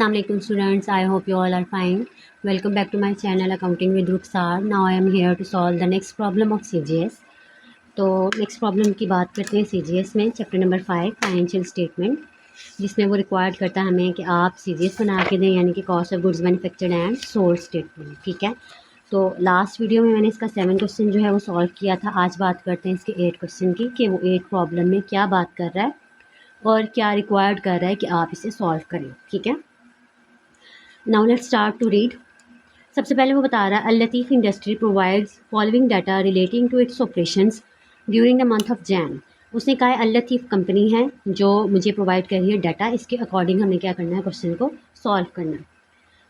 Assalamu alaikum students, I hope you all are fine. Welcome back to my channel Accounting with Rukhsar. Now I am here to solve the next problem of CGS. तो next problem की बात करते हैं CGS में chapter number 5 financial statement, जिसमें वो required करता है हमें कि आप CGS बना के दें, यानी कि cost of goods manufactured and sold statement. ठीक है, तो लास्ट वीडियो में मैंने इसका 7 क्वेश्चन जो है वो सॉल्व किया था। आज बात करते हैं इसके 8 क्वेश्चन की कि वो 8 प्रॉब्लम में क्या बात कर रहा है और क्या रिक्वायर्ड कर रहा है कि आप इसे सॉल्व करें। ठीक है, now let's start to read. सबसे पहले वो बता रहा है, Al Latif industry provides following data relating to its operations during the month of Jan. उसने कहा है अल लतीफ़ कंपनी है जो मुझे प्रोवाइड कर रही है डाटा, इसके अकॉर्डिंग हमें क्या करना है, क्वेश्चन को सॉल्व करना है।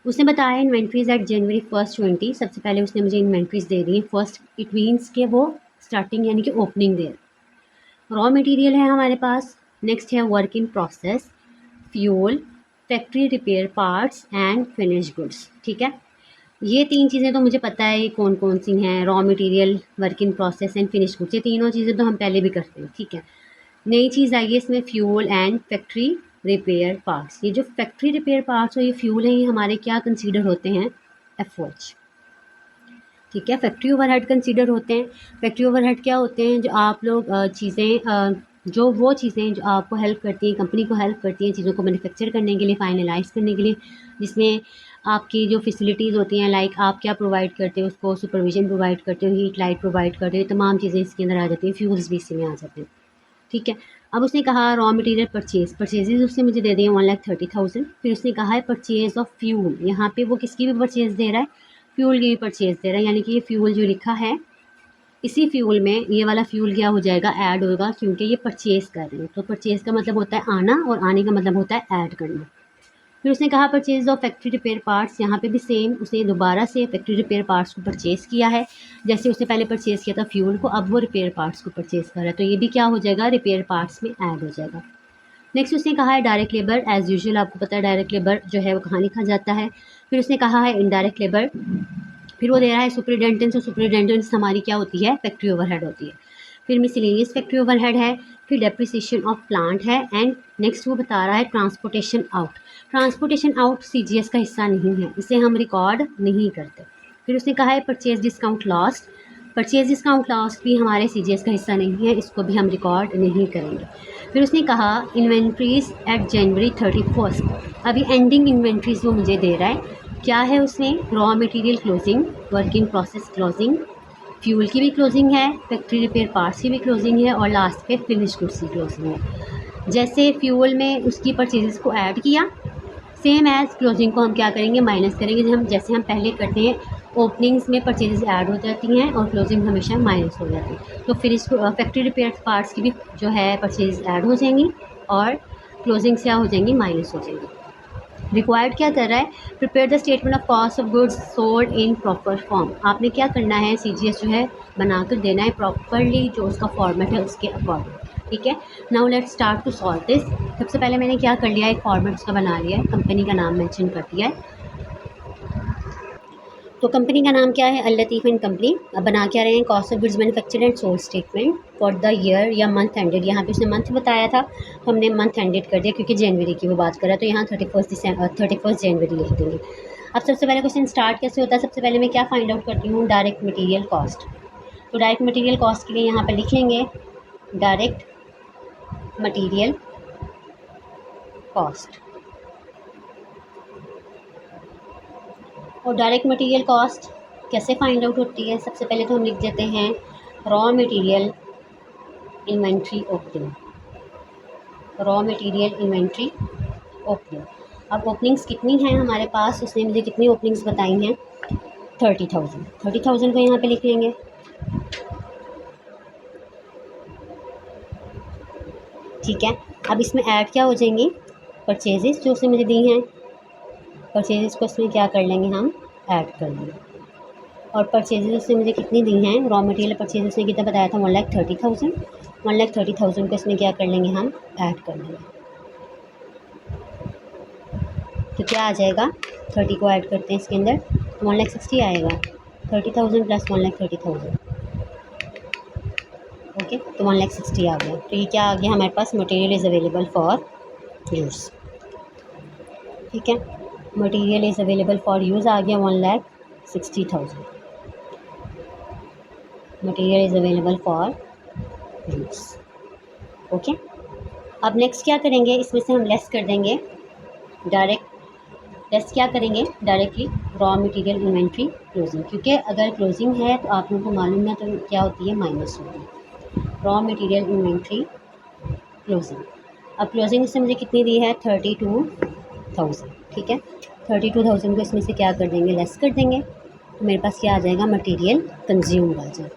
उसने बताया इन्वेंट्रीज एट जनवरी 1 20। सबसे पहले उसने मुझे इन्वेंट्रीज दे दी है फर्स्ट, इट मीन्स के वो स्टार्टिंग यानी कि ओपनिंग दे। रॉ मटेरियल है हमारे पास, नेक्स्ट है work in process, fuel, factory repair parts and finish goods. ठीक है, ये 3 चीज़ें तो मुझे पता है ये कौन कौन सी हैं, raw material, work in process and finish goods. ये तीनों चीज़ें तो हम पहले भी करते हैं। ठीक है, नई चीज़ आई है इसमें fuel and factory repair parts. ये जो फैक्ट्री रिपेयर पार्ट्स और ये फ्यूल हैं, ये हमारे क्या कंसीडर होते हैं, एफओएच। ठीक है, फैक्ट्री ओवरहेड कंसीडर होते हैं। फैक्ट्री ओवरहेड क्या होते हैं, जो आप लोग जो वो चीज़ें जो आपको हेल्प करती हैं, कंपनी को हेल्प करती हैं चीज़ों को मैन्युफैक्चर करने के लिए, फाइनलाइज करने के लिए, जिसमें आपकी जो फैसिलिटीज़ होती हैं, लाइक आप क्या प्रोवाइड करते हो, उसको सुपरविजन प्रोवाइड करते हो, हीट लाइट प्रोवाइड करते हो, तमाम चीज़ें इसके अंदर आ जाती हैं, फ्यूल्स भी इसी में आ जाते हैं। ठीक है, अब उसने कहा रॉ मटेरियल परचेजेज उसने मुझे दे दिए 1,30,000। फिर उसने कहा है परचेज ऑफ फ्यूल, यहाँ पे वो किसकी भी परचेज दे रहा है, फ्यूल की भी परचेज दे रहा है, यानी कि ये फ्यूल जो लिखा है, इसी फ्यूल में ये वाला फ्यूल क्या हो जाएगा, ऐड होगा, क्योंकि ये परचेज़ कर रहे हैं। तो परचेज़ का मतलब होता है आना और आने का मतलब होता है ऐड करना। फिर उसने कहा purchase of factory repair parts, यहाँ पे भी सेम, उसने दोबारा से फैक्ट्री रिपेयर पार्ट्स को परचेज़ किया है। जैसे उसने पहले परचेज़ किया था फ्यूल को, अब वो रिपेयर पार्ट्स को परचेज़ कर रहा है, तो ये भी क्या हो जाएगा, रिपेयर पार्ट्स में ऐड हो जाएगा। नेक्स्ट उसने कहा है डायरेक्ट लेबर, एज़ यूजुअल आपको पता है डायरेक्ट लेबर जो है वो कहाँ लिखा जाता है। फिर उसने कहा है इनडायरेक्ट लेबर, फिर वो दे रहा है सुपरिटेंडेंस, और सुपरिटेंडेंस हमारी क्या होती है, फैक्ट्री ओवरहेड होती है। फिर मिसलेनियस फैक्ट्री ओवरहेड है, फिर डेप्रिसिएशन ऑफ प्लांट है, एंड नेक्स्ट वो बता रहा है transportation out. Transportation out CGS का हिस्सा नहीं है, इसे हम रिकॉर्ड नहीं करते। फिर उसने कहा है purchase discount lost, purchase discount lost भी हमारे CGS का हिस्सा नहीं है, इसको भी हम रिकॉर्ड नहीं करेंगे। फिर उसने कहा इन्वेंट्रीज एट जनवरी 31। अभी एंडिंग इन्वेंट्रीज वो मुझे दे रहा है, क्या है उसमें, raw material closing, work in process closing, fuel की भी क्लोजिंग है, फैक्ट्री रिपेयर पार्ट्स की भी क्लोजिंग है, और लास्ट पे फिनिश गुड्स की क्लोजिंग है। जैसे फ्यूल में उसकी परचेजेस को ऐड किया, सेम एज क्लोजिंग को हम क्या करेंगे, माइनस करेंगे। जैसे हम पहले करते हैं, ओपनिंग्स में परचेजेस ऐड हो जाती हैं और क्लोजिंग हमेशा माइनस हो जाती है। तो फिर इसको फैक्ट्री रिपेयर पार्ट्स की भी जो है परचेज ऐड हो जाएंगी और क्लोजिंग क्या हो जाएंगी, माइनस हो जाएंगी। रिक्वायर्ड क्या कर रहा है, prepare the statement of cost of goods sold in proper form. आपने क्या करना है, CGS जो है बनाकर देना है प्रॉपरली, जो उसका फॉर्मेट है उसके अकॉर्डिंग। ठीक है, now let's start to solve this. सबसे पहले मैंने क्या कर लिया, एक फॉर्मेट उसका बना लिया है, कंपनी का नाम मेंशन कर दिया है। तो कंपनी का नाम क्या है, अल लतीफ़ एंड कंपनी। अब बना क्या रहे हैं, cost of goods manufactured and sold statement for the year या मंथ एंडेड। यहाँ पे उसने मंथ बताया था तो हमने मंथ एंडेड कर दिया, क्योंकि जनवरी की वो बात कर रहा है, तो यहाँ 31 जनवरी लिख देंगे। अब सबसे पहले क्वेश्चन स्टार्ट कैसे होता है, सबसे पहले मैं क्या फाइंड आउट करती हूँ, डायरेक्ट मटीरियल कॉस्ट। तो डायरेक्ट मटीरियल कॉस्ट के लिए यहाँ पर लिख लेंगे डायरेक्ट मटीरियल कॉस्ट। और डायरेक्ट मटेरियल कॉस्ट कैसे फाइंड आउट होती है, सबसे पहले तो हम लिख देते हैं raw material inventory opening, raw material inventory opening. अब ओपनिंग्स कितनी हैं हमारे पास, उसने मुझे कितनी ओपनिंग्स बताई हैं, 30,000। 30,000 को यहाँ पे लिख लेंगे। ठीक है, अब इसमें ऐड क्या हो जाएंगी, परचेजेस जो उसने मुझे दी हैं, परचेजेस को इसमें क्या कर लेंगे, हम ऐड कर लेंगे। और परचेजेस उसने मुझे कितनी दी हैं, रॉ मटेरियल परचेजेस ने कितना बताया था, 1,30,000। 1,30,000 को इसमें क्या कर लेंगे, हम ऐड कर लेंगे। तो क्या आ जाएगा, 30 को ऐड करते हैं इसके अंदर तो 1,60,000 आएगा। 30,000 प्लस 1,30,000, ओके, तो 1,60,000 आ गया। तो ये क्या आ गया हमारे पास, material is available for use. ठीक है, material is available for use आ गया 1,60,000। Material is available for use. Okay, अब नेक्स्ट क्या करेंगे, इसमें से हम लेस कर देंगे लेस क्या करेंगे directly raw material inventory closing, क्योंकि अगर क्लोजिंग है तो आप लोगों को मालूम है तो क्या होती है, माइनस होती है। रॉ मटेरियल इन्वेंट्री क्लोजिंग, अब क्लोजिंग इससे मुझे कितनी दी है, 32,000। ठीक है, 32,000 को इसमें से क्या कर देंगे, लेस कर देंगे, तो मेरे पास क्या आ जाएगा, मटेरियल कंज्यूम्ड आ जाएगा।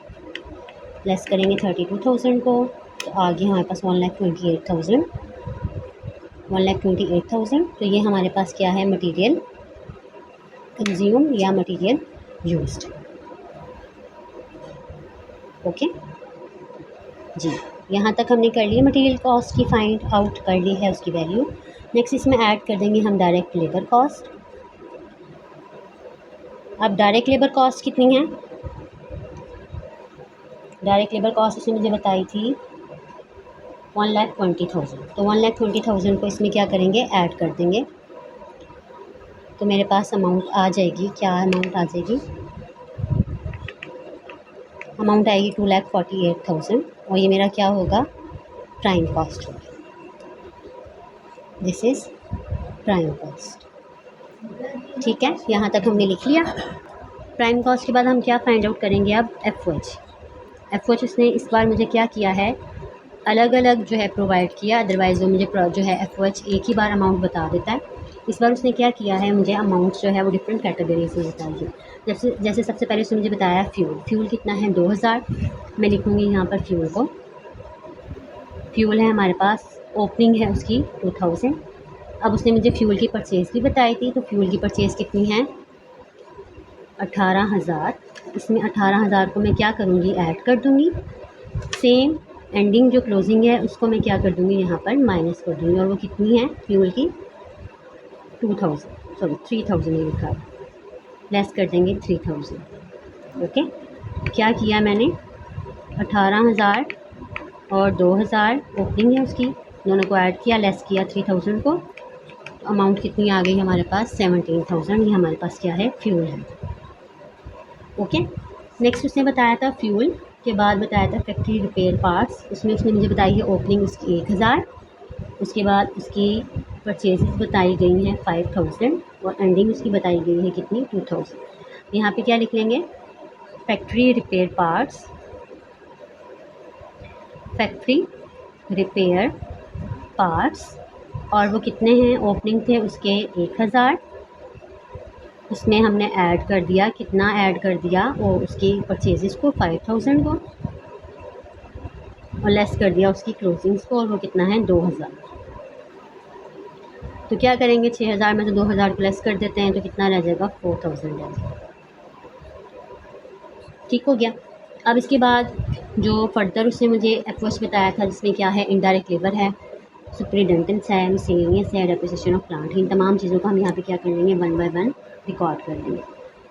लेस करेंगे 32,000 को तो आ गया हमारे पास 1,28,000। 1,28,000, तो ये हमारे पास क्या है, मटेरियल कंज्यूम या मटेरियल यूज्ड। ओके जी, यहाँ तक हमने कर लिया मटेरियल कॉस्ट की फाइंड आउट कर ली है उसकी वैल्यू। नेक्स्ट इसमें ऐड कर देंगे हम डायरेक्ट लेबर कॉस्ट। अब डायरेक्ट लेबर कॉस्ट कितनी है, डायरेक्ट लेबर कॉस्ट उसने मुझे बताई थी 1,20,000, तो 1,20,000 को इसमें क्या करेंगे, ऐड कर देंगे, तो मेरे पास अमाउंट आ जाएगी, क्या अमाउंट आ जाएगी, अमाउंट आएगी 2,48,000, और ये मेरा क्या होगा, प्राइम कॉस्ट होगी। This is prime cost. ठीक है, यहाँ तक हमने लिख लिया। प्राइम कॉस्ट के बाद हम क्या फाइंड आउट करेंगे, अब एफ ओ एच उसने इस बार मुझे क्या किया है, अलग अलग जो है प्रोवाइड किया, अदरवाइज़ वो मुझे जो है एफ ओ एच एक ही बार अमाउंट बता देता है। इस बार उसने क्या किया है, मुझे अमाउंट जो है वो डिफरेंट कैटेगरीज में बताई है। जैसे सबसे पहले उसने मुझे बताया फ्यूल कितना है, 2,000। मैं लिखूँगी यहाँ पर फ्यूल को, फ्यूल है हमारे पास, ओपनिंग है उसकी 2,000। अब उसने मुझे फ्यूल की परचेज़ भी बताई थी, तो फ्यूल की परचेज़ कितनी है, 18,000। इसमें 18,000 को मैं क्या करूँगी, ऐड कर दूँगी, सेम एंडिंग जो क्लोजिंग है उसको मैं क्या कर दूँगी, यहाँ पर माइनस कर दूँगी, और वो कितनी है फ्यूल की, 3,000 ये लिखा है, लेस कर देंगे 3,000। ओके, क्या किया मैंने, 18,000 और 2,000 ओपनिंग है उसकी, दोनों को ऐड किया, लेस किया 3,000 को, तो अमाउंट कितनी आ गई हमारे पास, 17,000। ये हमारे पास क्या है, फ्यूल है। ओके, नेक्स्ट उसने बताया था फ्यूल के बाद बताया था फैक्ट्री रिपेयर पार्ट्स, उसमें उसने मुझे बताई है ओपनिंग उसकी 1,000, उसके बाद उसकी परचेजेस बताई गई हैं 5,000, और एंडिंग उसकी बताई गई है कितनी, 2,000। यहाँ पे क्या लिख लेंगे, factory repair parts, factory repair parts, और वो कितने हैं, ओपनिंग थे उसके 1,000, उसमें हमने ऐड कर दिया, कितना ऐड कर दिया, वो उसकी परचेजेस को 5,000 को, और लेस कर दिया उसकी क्लोजिंग्स को, और वो कितना है, 2,000। तो क्या करेंगे, 6,000 में से 2,000 को लेस कर देते हैं, तो कितना रह जाएगा, 4,000 रह जाएगा। ठीक हो गया। अब इसके बाद जो फर्दर उसने मुझे एफर्ट्स बताया था, जिसमें क्या है, इनडायरेक्ट लेबर है, सुपरिटेंडेंट्स है, मिसलेनियस है, डेप्रिसिएशन ऑफ प्लांट, इन तमाम चीज़ों को हम यहाँ पे क्या कर लेंगे, 1 बाय 1 रिकॉर्ड कर लेंगे।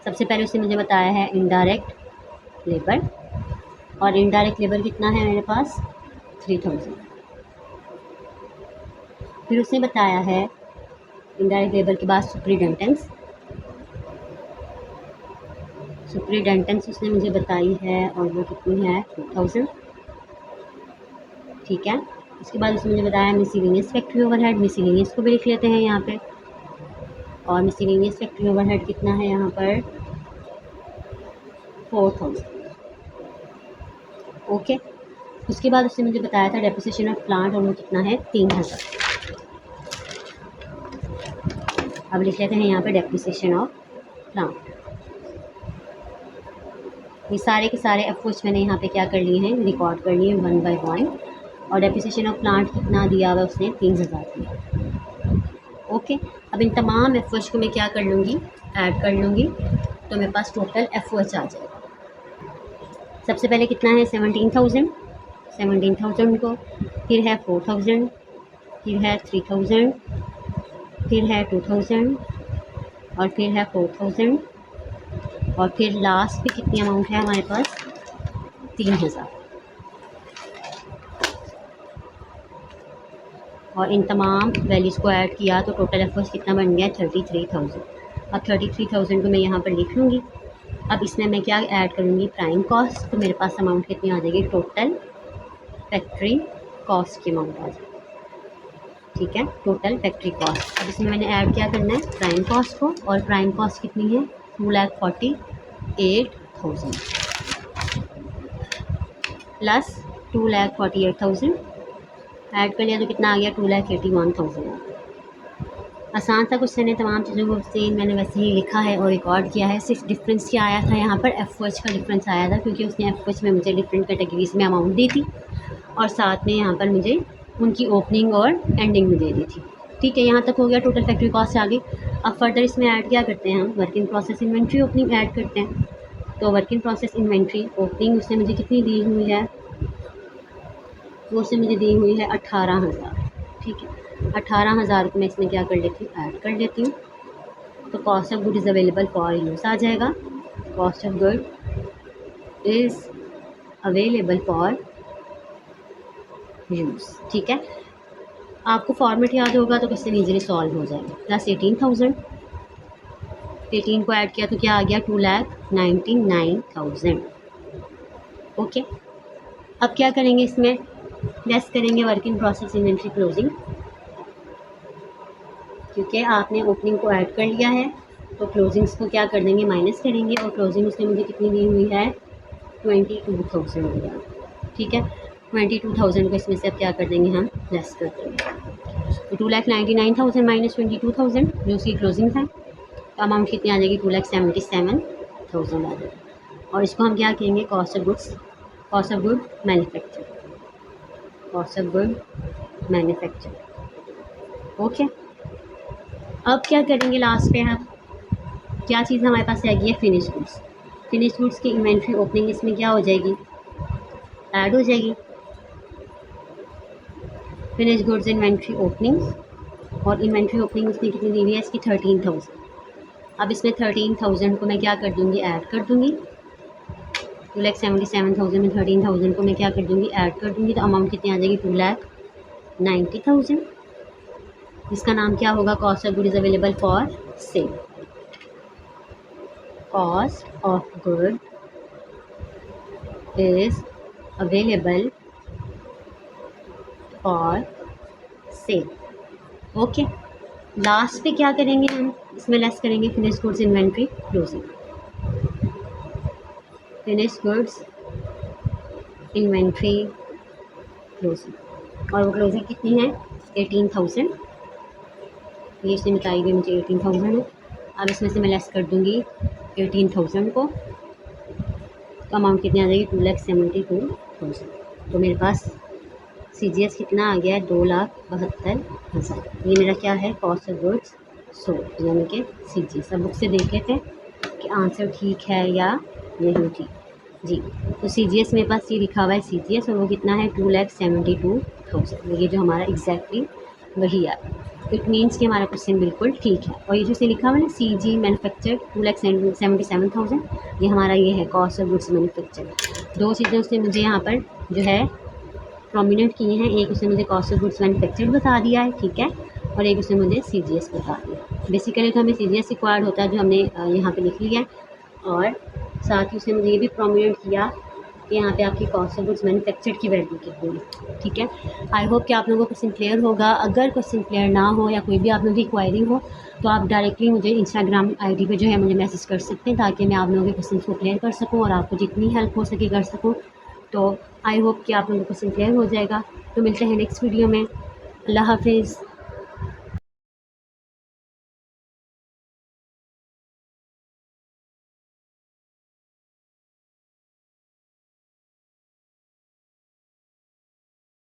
सबसे पहले उसने मुझे बताया है इनडायरेक्ट लेबर, और इनडायरेक्ट लेबर कितना है मेरे पास, 3,000। फिर उसने बताया है इनडायरेक्ट लेबर के बाद सुपरिटेंडेंट्स उसने मुझे बताई है, और वो कितनी है, 2,000। ठीक है, उसके बाद उसने मुझे बताया मिसलेनियस फैक्ट्री ओवरहेड, मिसलेनियस को भी लिख लेते हैं यहाँ पे, और मिसलेनियस फैक्ट्री ओवरहेड कितना है यहाँ पर, 4,000। ओके, उसके बाद उसने मुझे बताया था डेप्रिसिएशन ऑफ प्लांट, और वो कितना है, 3,000। अब लिख लेते हैं यहाँ पे डेप्रिसिएशन ऑफ प्लांट। ये सारे के सारे एफर्ट्स मैंने यहाँ पे क्या कर लिए हैं, रिकॉर्ड कर लिए 1 बाय 1, और डेप्रिसिएशन ऑफ प्लांट कितना दिया हुआ उसने, 3,000 दिया। ओके, अब इन तमाम एफर्ट्स को मैं क्या कर लूँगी, ऐड कर लूँगी, तो मेरे पास टोटल एफर्ट्स आ जाएगा। सबसे पहले कितना है, 17,000 को, फिर है 4,000, फिर है 3,000, फिर है 2,000, और फिर है 4,000, और फिर लास्ट पे कितनी अमाउंट है हमारे पास, 3,000। और इन तमाम वैल्यूज़ को ऐड किया तो टोटल एफर्ट्स कितना बन गया 33,000। अब 33,000 को मैं यहाँ पर लिख लूँगी। अब इसमें मैं क्या ऐड करूँगी, प्राइम कॉस्ट। तो मेरे पास अमाउंट कितनी आ जाएगी, टोटल फैक्ट्री कॉस्ट की अमाउंट आ जाएगी। ठीक है, टोटल फैक्ट्री कॉस्ट। अब इसमें मैंने ऐड क्या करना है, प्राइम कॉस्ट को, और प्राइम कॉस्ट कितनी है 2,48,000 प्लस 2,48,000 ऐड कर लिया तो कितना आ गया 2,81,000। आसान सा क्वेश्चन है, तमाम चीज़ों को सेम मैंने वैसे ही लिखा है और रिकॉर्ड किया है। सिर्फ डिफरेंस क्या आया था, यहाँ पर एफर्ट्स का डिफरेंस आया था, क्योंकि उसने एफर्ट्स में मुझे डिफरेंट कैटेगरीज में अमाउंट दी थी और साथ में यहाँ पर मुझे उनकी ओपनिंग और एंडिंग में दे दी थी। ठीक है, यहाँ तक हो गया टोटल फैक्ट्री कॉस्ट आ गई। अब फर्दर इसमें ऐड क्या करते हैं हम, work in process inventory opening add करते हैं। तो work in process inventory opening उसने मुझे कितनी दी हुई है, वो उसने मुझे दी हुई है 18,000। ठीक है, 18,000 को मैं इसमें क्या कर लेती हूँ, ऐड कर लेती हूँ। तो cost of good is available for use आ जाएगा, cost of good is available for use. ठीक है, आपको फॉर्मेट याद होगा तो क्वेश्चन ईजिली सॉल्व हो जाएगा। प्लस 18,000, 18 को ऐड किया तो क्या आ गया 2,99,000। ओके, अब क्या करेंगे, इसमें लेस करेंगे work in process inventory closing, क्योंकि आपने ओपनिंग को ऐड कर लिया है तो क्लोजिंग्स को क्या कर देंगे, माइनस करेंगे। और क्लोजिंग उसने मुझे कितनी दी हुई है 22,000 दिया। ठीक है, 22,000 को इसमें से अब क्या कर देंगे, हम लेस कर देंगे। तो 2,99,000 माइनस 22,000 जो उसकी क्लोजिंग है, तो अमाउंट कितनी आ जाएगी 2,77,000 आ जाएगी। और इसको हम क्या कहेंगे, cost of goods, cost of good manufacture, cost of good manufacture. Okay, अब क्या करेंगे, लास्ट पे हम क्या चीज़ हमारे पास रह गई है, फिनिश गुड्स। फिनिश गुड्स की इन्वेंट्री ओपनिंग इसमें क्या हो जाएगी, ऐड हो जाएगी। फिनिश गुड्स इन्वेंट्री ओपनिंग, और इन्वेंट्री ओपनिंग उसने कितनी दी हुई है इसकी 13,000। अब इसमें 13,000 को मैं क्या कर दूँगी, ऐड कर दूँगी। 2,77,000 में 13,000 को मैं क्या कर दूँगी, ऐड कर दूँगी। तो अमाउंट कितनी आ जाएगी 2,90,000, जिसका नाम क्या होगा, cost of good is available for sale. Cost of good is available for sale. Okay, last पे क्या करेंगे हम, इसमें लेस करेंगे finish goods inventory closing. Finish goods inventory closing, और वो क्लोजिंग कितनी है 18,000, ये इसने बताई हुई मुझे 18,000 है। अब इसमें से मैं लेस कर दूँगी 18,000 को, तो अमाउंट कितनी आ जाएगी 2,72,000। तो मेरे पास CGS कितना आ गया है 2,72,000। ये मेरा क्या है, कॉस्ट ऑफ गुड्स सोल्ड, यानी कि CGS। अब बुक से देख लेते हैं कि आंसर ठीक है या नहीं ठीक। जी, तो CGS मेरे पास ये लिखा हुआ है CGS, और वो कितना है 2,72,000। ये जो हमारा एग्जैक्टली वही है, इट मीन्स कि हमारा क्वेश्चन बिल्कुल ठीक है। और ये जो इसे लिखा हुआ है ना CG मैन्युफैक्चर 2,77,000, ये हमारा ये है कॉस्ट ऑफ गुड्स मैन्युफैक्चर। दो चीज़ें उसने मुझे यहाँ पर जो है प्रोमिनेंट किए हैं, एक उसने मुझे कॉस्ट ऑफ गुड्स मैन्युफैक्चर्ड बता दिया है, ठीक है, और एक उसने मुझे CGS बता दिया। बेसिकली तो हमें CGS रिक्वायर्ड होता है, जो हमने यहाँ पे लिख लिया है, और साथ ही उसने मुझे ये भी प्रोमिनेंट किया कि यहाँ पे आपकी कॉस्ट ऑफ गुड्स मैन्युफैक्चर्ड की वैल्यू कितनी है। ठीक है, आई होप कि आप लोगों को क्वेश्चन क्लियर होगा। अगर क्वेश्चन क्लियर ना हो या कोई भी आप लोगों की क्वायरी हो तो आप डायरेक्टली मुझे इंस्टाग्राम ID पे जो है मुझे मैसेज कर सकते हैं, ताकि मैं आप लोगों के क्वेश्चन को क्लियर कर सकूँ और आपको जितनी हेल्प हो सके कर सकूँ। तो आई होप कि आप लोगों को क्वेश्चन क्लियर हो जाएगा। तो मिलते हैं नेक्स्ट वीडियो में। अल्लाह हाफिज़।